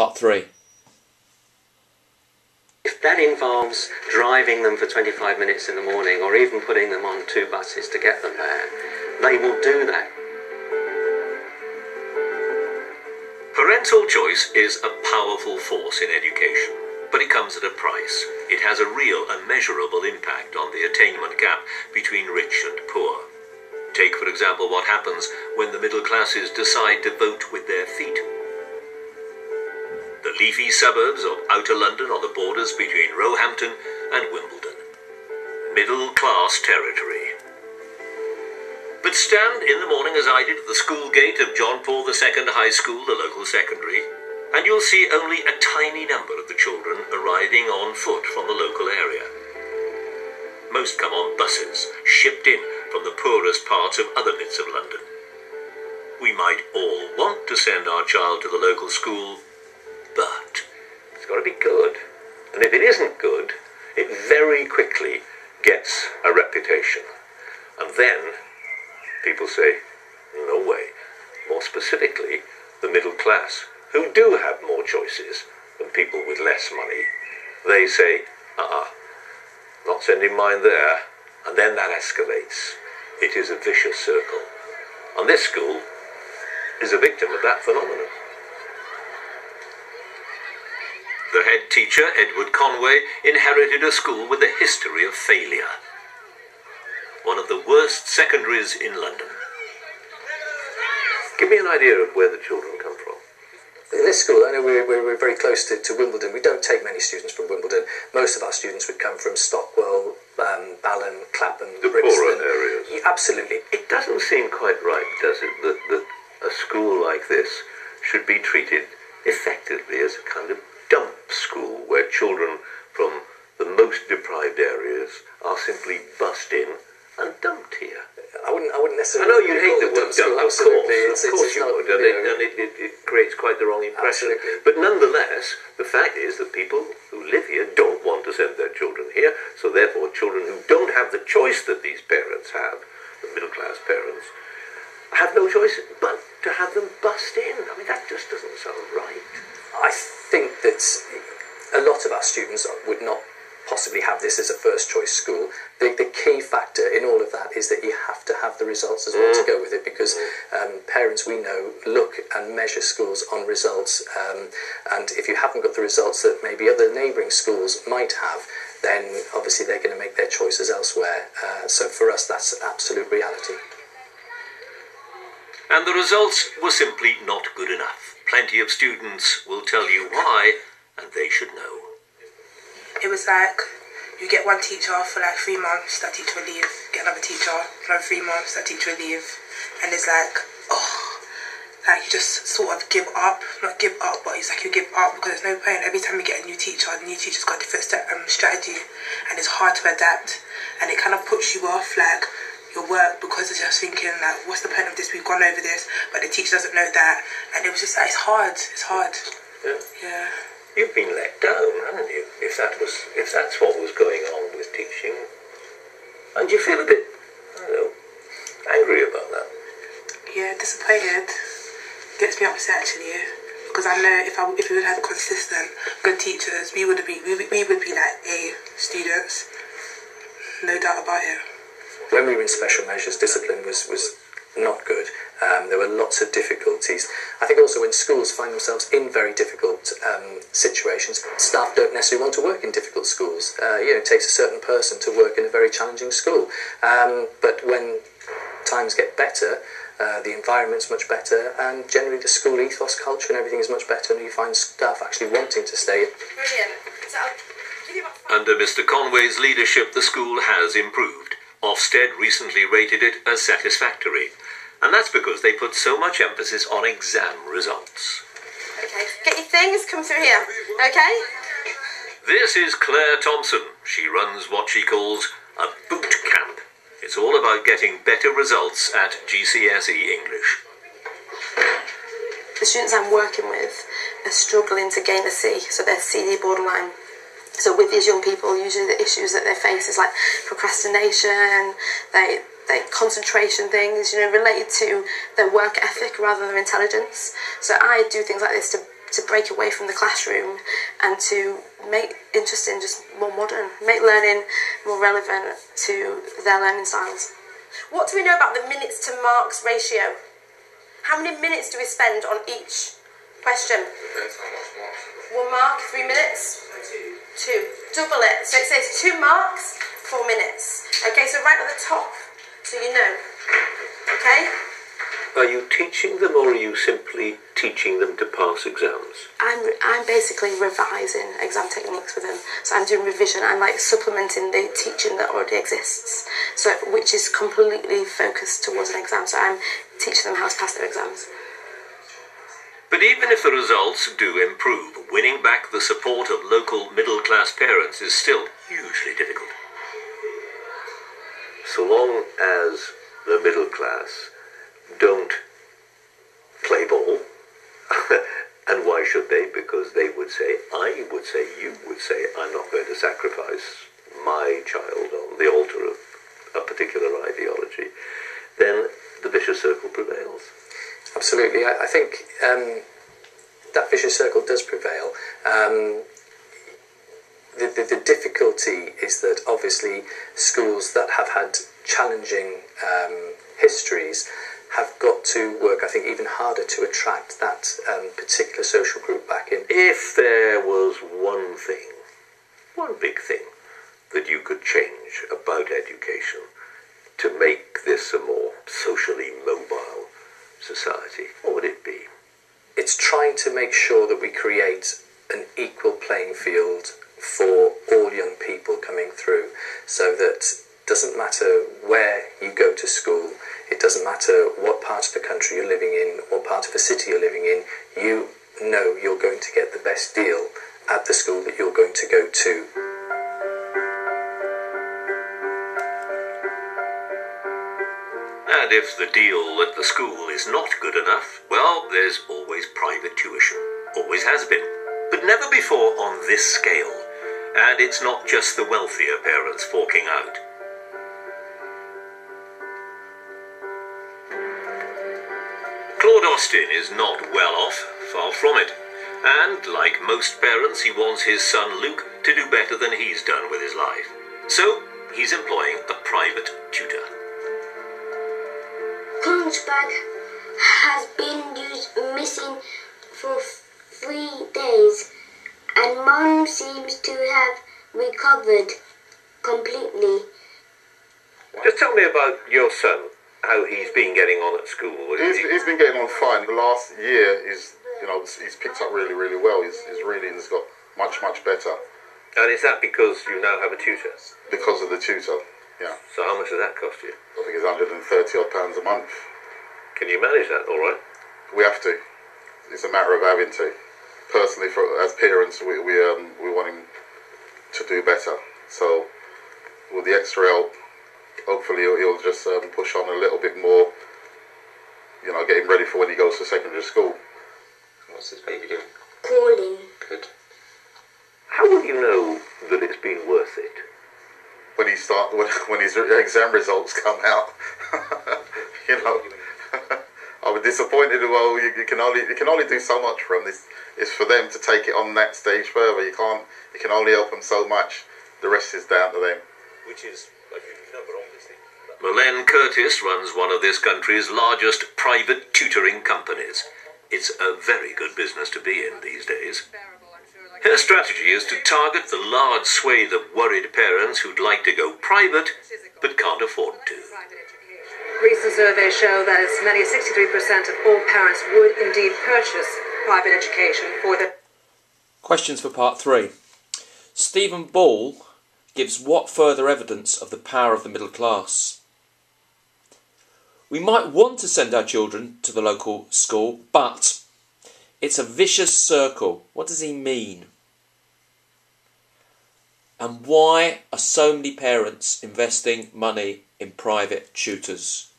Part 3. If that involves driving them for 25 minutes in the morning or even putting them on 2 buses to get them there, they will do that. Parental choice is a powerful force in education, but it comes at a price. It has a real and measurable impact on the attainment gap between rich and poor. Take, for example, what happens when the middle classes decide to vote with their feet. The leafy suburbs of outer London on the borders between Roehampton and Wimbledon. Middle-class territory. But stand in the morning as I did at the school gate of John Paul II High School, the local secondary, and you'll see only a tiny number of the children arriving on foot from the local area. Most come on buses, shipped in from the poorest parts of other bits of London. We might all want to send our child to the local school, but It's got to be good. And if it isn't good, it very quickly gets a reputation. And then people say, no way. More specifically, the middle class, who do have more choices than people with less money. They say, not sending mine there. And then that escalates. It is a vicious circle. And this school is a victim of that phenomenon. the head teacher, Edward Conway, inherited a school with a history of failure. One of the worst secondaries in London. Give me an idea of where the children come from. In this school, I know we're very close to Wimbledon. We don't take many students from Wimbledon. Most of our students would come from Stockwell, Balham, Clapham, The Brixton. poorer areas. Yeah, absolutely. It doesn't seem quite right, does it, that a school like this should be treated effectively as a kind of dump school where children from the most deprived areas are simply bussed in and dumped here. I wouldn't necessarily. I know you'd hate the word dump, of course you would, and it creates quite the wrong impression. Absolutely. But nonetheless, the fact is that people who live here don't want to send their children here, so therefore children who don't have the choice that these parents have, the middle-class parents, have no choice but to have them bussed in. I mean, that just doesn't sound right. I think that a lot of our students would not possibly have this as a first choice school. The key factor in all of that is that you have to have the results as well to go with it, because parents, we know, look and measure schools on results, and if you haven't got the results that maybe other neighbouring schools might have, then obviously they're going to make their choices elsewhere. So for us, that's absolute reality. And the results were simply not good enough. Plenty of students will tell you why, and they should know. It was like, you get one teacher for like 3 months, that teacher will leave, get another teacher, another 3 months, that teacher will leave, and it's like, like you just sort of give up, not give up, but it's like you give up because there's no point. Every time you get a new teacher, the new teacher's got a different strategy, and it's hard to adapt, and it kind of puts you off like your work because it's just thinking like, what's the point of this, we've gone over this, but the teacher doesn't know that, and it was just like, it's hard. Yeah. You've been let down, haven't you? If that's what was going on with teaching, and you feel a bit, I don't know, angry about that. Yeah, disappointed. Gets me upset actually, because I know if we would have consistent, good teachers, we would be like A students, no doubt about it. When we were in special measures, discipline was not good. There were lots of difficulties. I think also when schools find themselves in very difficult situations, staff don't necessarily want to work in difficult schools. It takes a certain person to work in a very challenging school. But when times get better, the environment's much better, and generally the school ethos, culture and everything is much better, and you find staff actually wanting to stay. Brilliant. So I'll give you about 5 Under Mr. Conway's leadership, the school has improved. Ofsted recently rated it as satisfactory. And that's because they put so much emphasis on exam results. Okay, get your things, come through here, okay? This is Claire Thompson. She runs what she calls a boot camp. It's all about getting better results at GCSE English. The students I'm working with are struggling to gain a C, so they're CD borderline. So with these young people, usually the issues that they face is like procrastination, they concentration things, related to their work ethic rather than their intelligence. So I do things like this to to break away from the classroom and to make interesting, just more modern, make learning more relevant to their learning styles. What do we know about the minutes to marks ratio? How many minutes do we spend on each question? Depends how much marks. 1 mark, 3 minutes? 2. Double it. So it says 2 marks, 4 minutes. Okay, so right at the top, so you know. Okay? Are you teaching them, or are you simply teaching them to pass exams? I'm basically revising exam techniques with them. So I'm doing revision. I'm like supplementing the teaching that already exists. So which is completely focused towards an exam. So I'm teaching them how to pass their exams. But even if the results do improve, winning back the support of local middle-class parents is still hugely difficult. So long as the middle class don't play ball, and why should they? Because they would say, I would say, you would say, I'm not going to sacrifice my child on the altar of a particular ideology, then the vicious circle prevails. Absolutely. I think that vicious circle does prevail. The difficulty is that obviously schools that have had challenging histories have got to work, I think, even harder to attract that particular social group back in. If there was one thing, one big thing, that you could change about education to make this a more socially mobile society, what would it be? It's trying to make sure that we create an equal playing field for all young people coming through, so that it doesn't matter where you go to school, it doesn't matter what part of the country you're living in, what part of the city you're living in, you know you're going to get the best deal at the school that you're going to go to. And if the deal at the school is not good enough, well, there's always private tuition. Always has been. But never before on this scale. And it's not just the wealthier parents forking out. Claude Austin is not well off, far from it. And, like most parents, he wants his son Luke to do better than he's done with his life. So, he's employing a private tutor. Con's bag has been missing for 3 days, and Mum seems to have recovered completely. Just tell me about your son, how he's been getting on at school. He's been getting on fine. The last year, he's picked up really, really well. His reading has got much, much better. And is that because you now have a tutor? Because of the tutor, yeah. So how much does that cost you? I think it's £130 a month. Can you manage that all right? We have to. It's a matter of having to. Personally, as parents, we want him to do better. So with the extra help, hopefully he'll just push on a little bit more, get him ready for when he goes to secondary school. What's this baby doing? Crawling. Good. How will you know that it's been worth it? When his exam results come out, I was disappointed. Well, you can only do so much for them. It's for them to take it on that stage further. You can only help them so much. The rest is down to them. Which is a huge number, obviously. Mylène Curtis runs one of this country's largest private tutoring companies. It's a very good business to be in these days. Her strategy is to target the large swathe of worried parents who'd like to go private but can't afford to. Recent surveys show that as many as 63% of all parents would indeed purchase private education for their... Questions for part 3. Stephen Ball gives what further evidence of the power of the middle class? We might want to send our children to the local school, but it's a vicious circle. What does he mean? And why are so many parents investing money in private tutors?